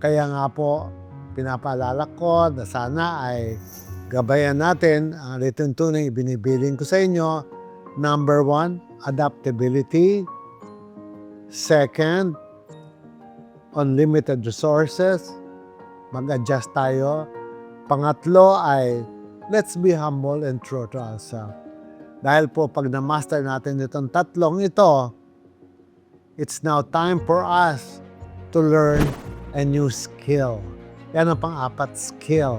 Kaya nga po, pinapaalala ko na sana ay gabayan natin ang tunay ibinibiling ko sa inyo. Number 1, adaptability. Second, unlimited resources. Mag-adjust tayo. Pangatlo ay let's be humble and true to ourselves. Dahil po pag na-master natin itong tatlong ito, it's now time for us to learn a new skill. Yan ang pang-apat, skill.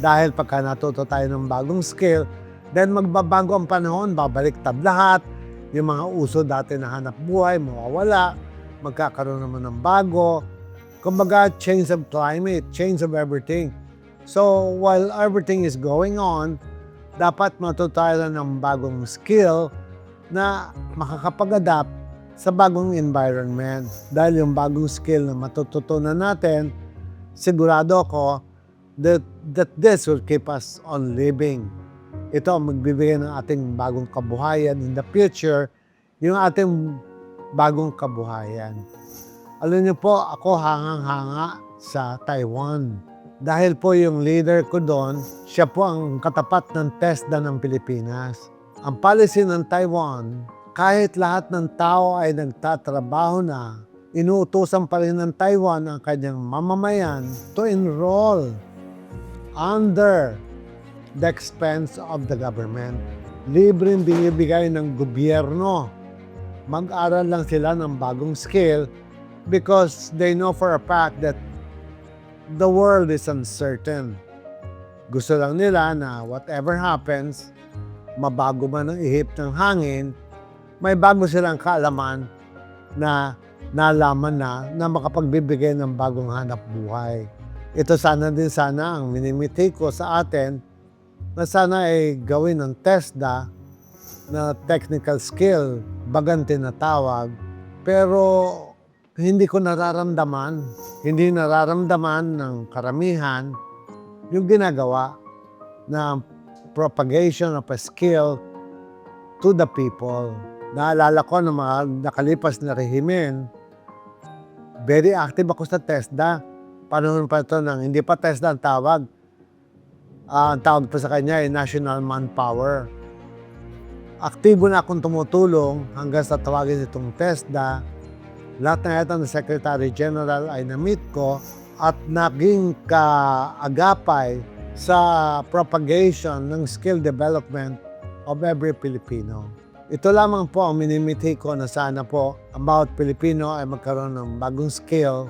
Dahil pagka natuto tayo ng bagong skill, then magbabago ang panahon, babaliktad lahat. Yung mga uso dati na hanap buhay, mawawala. Magkakaroon naman ng bago. Kumbaga, change of climate, change of everything. So, while everything is going on, dapat matuto tayo ng bagong skill na makakapag-adapt sa bagong environment. Dahil yung bagong skill na matututunan natin, sigurado ako that this will keep us on living. Ito ang magbibigay ng ating bagong kabuhayan in the future, yung ating bagong kabuhayan. Alam niyo po, ako hangang-hanga sa Taiwan. Dahil po yung leader ko doon, siya po ang katapat ng TESDA ng Pilipinas. Ang policy ng Taiwan, kahit lahat ng tao ay nagtatrabaho na, inuutusan pa rin ng Taiwan ang kanyang mamamayan to enroll under the expense of the government. Libreng binibigay ng gobyerno. Mag-aral lang sila ng bagong skill because they know for a fact that the world is uncertain. Gusto lang nila na whatever happens, mabago man ang ihip ng hangin, may bago silang kaalaman na nalaman na makapagbibigay ng bagong hanap buhay. Ito sana ang minimiti ko sa atin na sana ay gawin ng TESDA na technical skill, bagang tinatawag, pero hindi ko nararamdaman, hindi nararamdaman ng karamihan yung ginagawa na propagation of a skill to the people. Naalala ko ng mga nakalipas na rehimen, very active ako sa TESDA. Panahon pa ito nang hindi pa TESDA ang tawag. Ang tawag pa sa kanya ay National Manpower. Aktibo na akong tumutulong hanggang sa tawagin itong TESDA. Lahat na ito ng Secretary General ay na-meet ko at naging kaagapay sa propagation ng skill development of every Filipino. Ito lamang po ang minimiti ko na sana po ang bawat Pilipino ay magkaroon ng bagong skill